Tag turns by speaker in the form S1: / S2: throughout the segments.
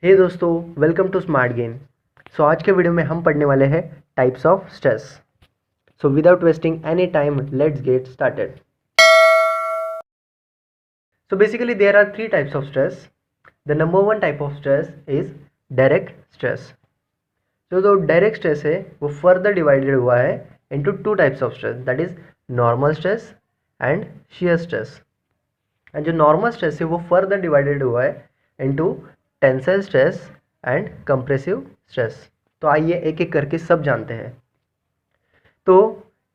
S1: हे दोस्तों, welcome to smart game. आज के वीडियो में हम पढ़ने वाले हैं types of stress. Without wasting any time, let's get started. Basically there are three types of stress. The number one type of stress is direct stress. जो direct stress है वो फर्दर डिवाइडेड हुआ है into two types of stress, that is normal stress and shear stress. And जो normal stress है वो further divided हुआ है into tensile stress and compressive stress. तो आइए एक एक करके सब जानते हैं। तो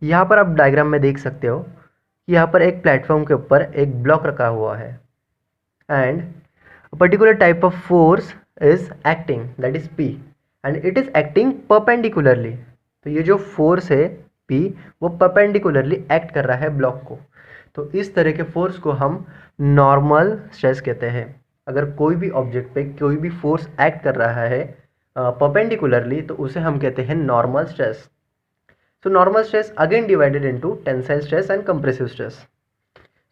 S1: यहाँ पर आप डायग्राम में देख सकते हो कि यहाँ पर एक प्लेटफॉर्म के ऊपर एक ब्लॉक रखा हुआ है and particular type of force is acting, that is P, and it is acting perpendicularly. तो ये जो फोर्स है पी वो परपेंडिकुलरली एक्ट कर रहा है ब्लॉक को। तो इस तरह के फोर्स को हम नॉर्मल स्ट्रेस कहते हैं। अगर कोई भी ऑब्जेक्ट पे कोई भी फोर्स एक्ट कर रहा है परपेंडिकुलरली तो उसे हम कहते हैं normal stress. So normal stress again divided into tensile stress and compressive stress.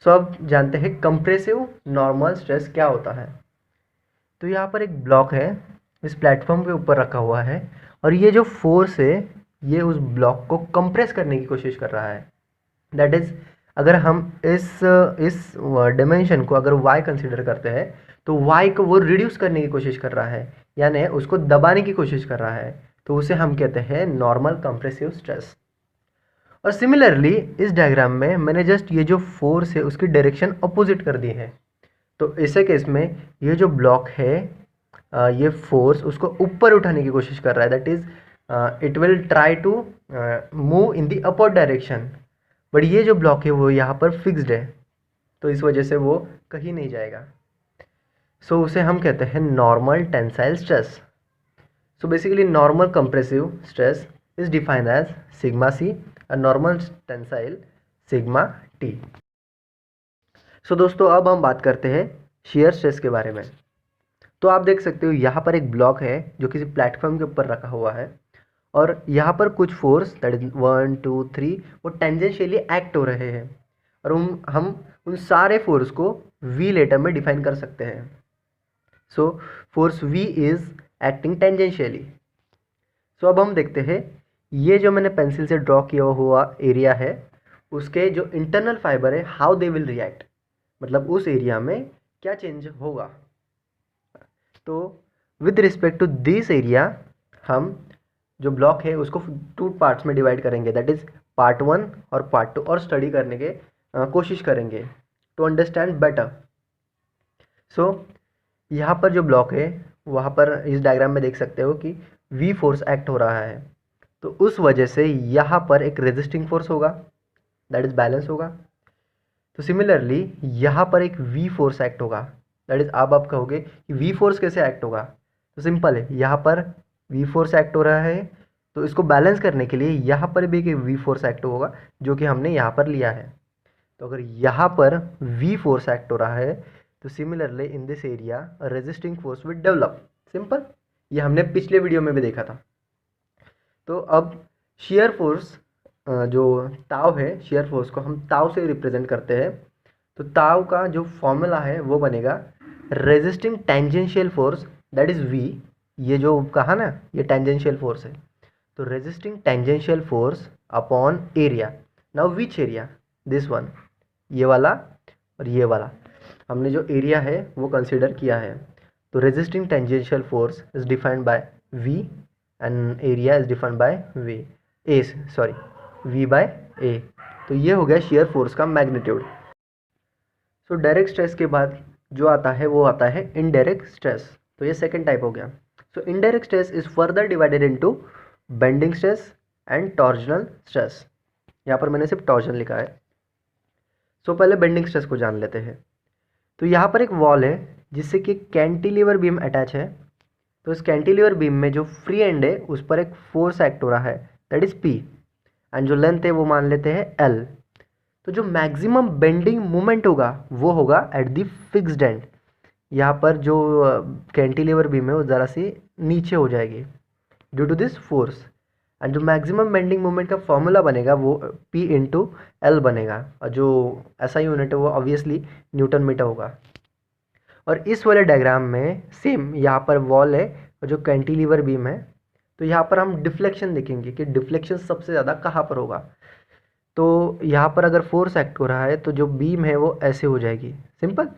S1: So अब जानते हैं कंप्रेसिव नॉर्मल स्ट्रेस क्या होता है। तो यहाँ पर एक ब्लॉक है, इस प्लेटफॉर्म के ऊपर रखा हुआ है और ये जो फोर्स है ये उस ब्लॉक को कंप्रेस करने की कोशिश कर रहा है। दैट इज, अगर हम इस डिमेंशन को अगर y कंसिडर करते हैं तो y को वो रिड्यूस करने की कोशिश कर रहा है, यानी उसको दबाने की कोशिश कर रहा है। तो उसे हम कहते हैं नॉर्मल कंप्रेसिव स्ट्रेस। और सिमिलरली इस डायग्राम में मैंने जस्ट ये जो फोर्स है उसकी डायरेक्शन अपोजिट कर दी है। तो ऐसे केस में ये जो ब्लॉक है ये फोर्स उसको ऊपर उठाने की कोशिश कर रहा है, that is it will try to move in the upper direction. But ये जो ब्लॉक है वो यहाँ पर फिक्स्ड है, तो इस वजह से वो कहीं नहीं जाएगा। उसे हम कहते हैं normal tensile stress. Basically normal compressive stress is defined as sigma C और नॉर्मल टेंसाइल सिग्मा टी। दोस्तों अब हम बात करते हैं शियर स्ट्रेस के बारे में। तो आप देख सकते हो यहाँ पर एक ब्लॉक है जो किसी प्लेटफॉर्म के ऊपर रखा हुआ है और यहाँ पर कुछ फोर्स दैट इज 1 2 3 वो टेंजेंशियली एक्ट हो रहे हैं और हम उन सारे फोर्स को वी लेटर में डिफाइन कर सकते हैं। Force V is acting tangentially. अब हम देखते हैं ये जो मैंने पेंसिल से ड्रॉ किया हुआ एरिया है उसके जो इंटरनल फाइबर है हाउ दे विल रिएक्ट, मतलब उस एरिया में क्या चेंज होगा। तो with respect to this area हम जो ब्लॉक है उसको टू पार्ट्स में डिवाइड करेंगे, दैट इज पार्ट 1 और पार्ट 2, और स्टडी करने के कोशिश करेंगे टू अंडरस्टैंड बेटर। यहाँ पर जो ब्लॉक है वहाँ पर इस डायग्राम में देख सकते हो कि वी फोर्स एक्ट हो रहा है। तो उस वजह से यहाँ पर एक रेजिस्टिंग फोर्स होगा, दैट इज बैलेंस होगा। तो सिमिलरली यहाँ पर एक वी फोर्स एक्ट होगा, दैट इज आप कहोगे कि वी फोर्स कैसे एक्ट होगा। तो सिंपल है, यहाँ पर वी फोर्स एक्ट हो रहा है तो इसको बैलेंस करने के लिए यहाँ पर भी एक वी फोर्स एक्ट होगा जो कि हमने यहाँ पर लिया है। तो अगर यहाँ पर वी फोर्स एक्ट हो रहा है तो similarly in this area resisting force will develop. Simple, ये हमने पिछले वीडियो में भी देखा था। तो अब शियर फोर्स जो ताव है, शियर फोर्स को हम ताव से रिप्रेजेंट करते हैं। तो ताव का जो फॉर्मूला है वो बनेगा resisting tangential force, that is V. ये जो कहा ना ये टेंजेंशियल फोर्स है, तो resisting tangential force upon area. Now which area, this one, ये वाला और ये वाला, हमने जो एरिया है वो कंसीडर किया है। तो resisting tangential force is defined by V and area is defined by V A, sorry V by A. तो ये हो गया शियर फोर्स का मैग्नीट्यूड। डायरेक्ट स्ट्रेस के बाद जो आता है वो आता है इनडायरेक्ट स्ट्रेस। तो ये सेकंड टाइप हो गया। Indirect stress is further divided into bending stress and torsional stress. यहाँ पर मैंने सिर्फ टॉर्जन लिखा है। पहले बेंडिंग स्ट्रेस को जान लेते हैं। तो यहाँ पर एक वॉल है जिससे कि कैंटिलीवर बीम अटैच है। तो इस कैंटिलीवर बीम में जो फ्री एंड है उस पर एक फोर्स एक्ट हो रहा है, दैट इज पी, एंड जो लेंथ है वो मान लेते हैं एल। तो जो मैक्सिमम बेंडिंग मोमेंट होगा वो होगा एट दी फिक्स्ड एंड। यहाँ पर जो कैंटिलीवर बीम है वो ज़रा सी नीचे हो जाएगी due to this force, and जो मैक्सिमम बेंडिंग मोमेंट का फॉर्मूला बनेगा वो P इंटू एल बनेगा, और जो ऐसा यूनिट है वो ऑब्वियसली न्यूटन मीटर होगा। और इस वाले डायग्राम में सेम यहाँ पर वॉल है और जो कैंटिलीवर बीम है, तो यहाँ पर हम डिफ्लेक्शन देखेंगे कि डिफ्लेक्शन सबसे ज़्यादा कहाँ पर होगा। तो यहाँ पर अगर फोर्स एक्ट हो रहा है तो जो बीम है वो ऐसे हो जाएगी, सिंपल।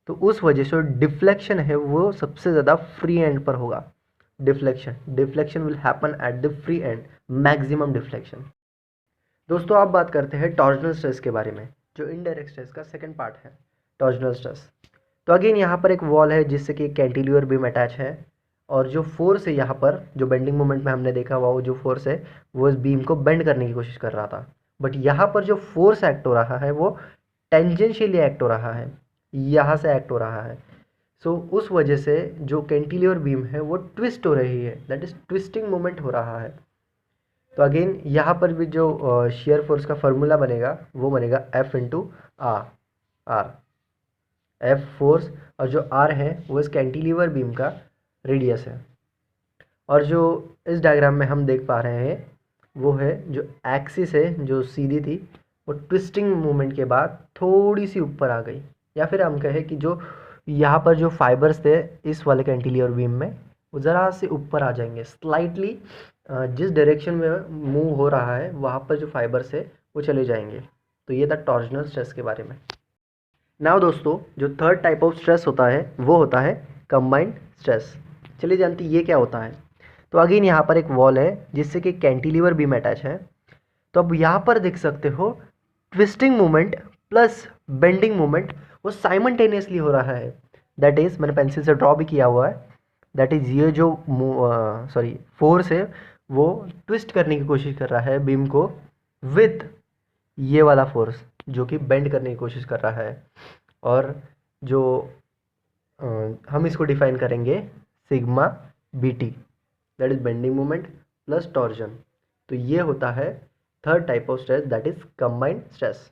S1: तो उस वजह से डिफ्लेक्शन है वो सबसे ज़्यादा फ्री एंड पर होगा। Deflection will happen at the free and, maximum deflection. दोस्तों आप बात करते हैं टॉर्जनल स्ट्रेस के बारे में, जो इनडायरेक्ट स्ट्रेस का सेकंड पार्ट है, टॉर्जनल स्ट्रेस। तो अगेन यहाँ पर एक वॉल है जिससे कि कैंटिलीवर बीम अटैच है, और जो फोर्स है यहाँ पर, जो बेंडिंग मोमेंट में हमने देखा हुआ वो जो फोर्स है वो इस बीम को बेंड करने की कोशिश कर रहा था। बट यहाँ पर जो फोर्स एक्ट हो रहा है वो टेंजेंशियली एक्ट हो रहा है, यहाँ से एक्ट हो रहा है। सो उस वजह से जो कैंटिलीवर बीम है वो ट्विस्ट हो रही है, दैट इज ट्विस्टिंग मोमेंट हो रहा है। तो अगेन यहाँ पर भी जो शेयर फोर्स का फॉर्मूला बनेगा वो बनेगा F into R. R F force और जो आर है वो इस कैंटिलीवर बीम का रेडियस है। और जो इस डायग्राम में हम देख पा रहे हैं वो है जो एक्सिस है जो सीधी थी वो ट्विस्टिंग मूवमेंट के बाद थोड़ी सी ऊपर आ गई, या फिर हम कहें कि जो यहाँ पर जो फाइबर्स थे इस वाले कैंटिलीवर बीम में वो ज़रा से ऊपर आ जाएंगे स्लाइटली, जिस डायरेक्शन में मूव हो रहा है वहाँ पर जो फाइबर्स है वो चले जाएंगे। तो ये था टॉर्जनल स्ट्रेस के बारे में। नाउ दोस्तों जो थर्ड टाइप ऑफ स्ट्रेस होता है वो होता है कंबाइंड स्ट्रेस। चलिए जानते ये क्या होता है। तो अगेन यहाँ पर एक वॉल है जिससे कि कैंटिलीवर बीम अटैच है। तो अब यहाँ पर देख सकते हो twisting movement plus bending movement वो साइमल्टेनियसली हो रहा है। दैट इज़ मैंने पेंसिल से ड्रॉ भी किया हुआ है, दैट इज़ ये जो फोर्स है वो ट्विस्ट करने की कोशिश कर रहा है बीम को विथ ये वाला फोर्स जो कि बेंड करने की कोशिश कर रहा है। और जो हम इसको डिफाइन करेंगे sigma BT, that is bending moment plus torsion. तो ये होता है third type of stress, that is combined stress.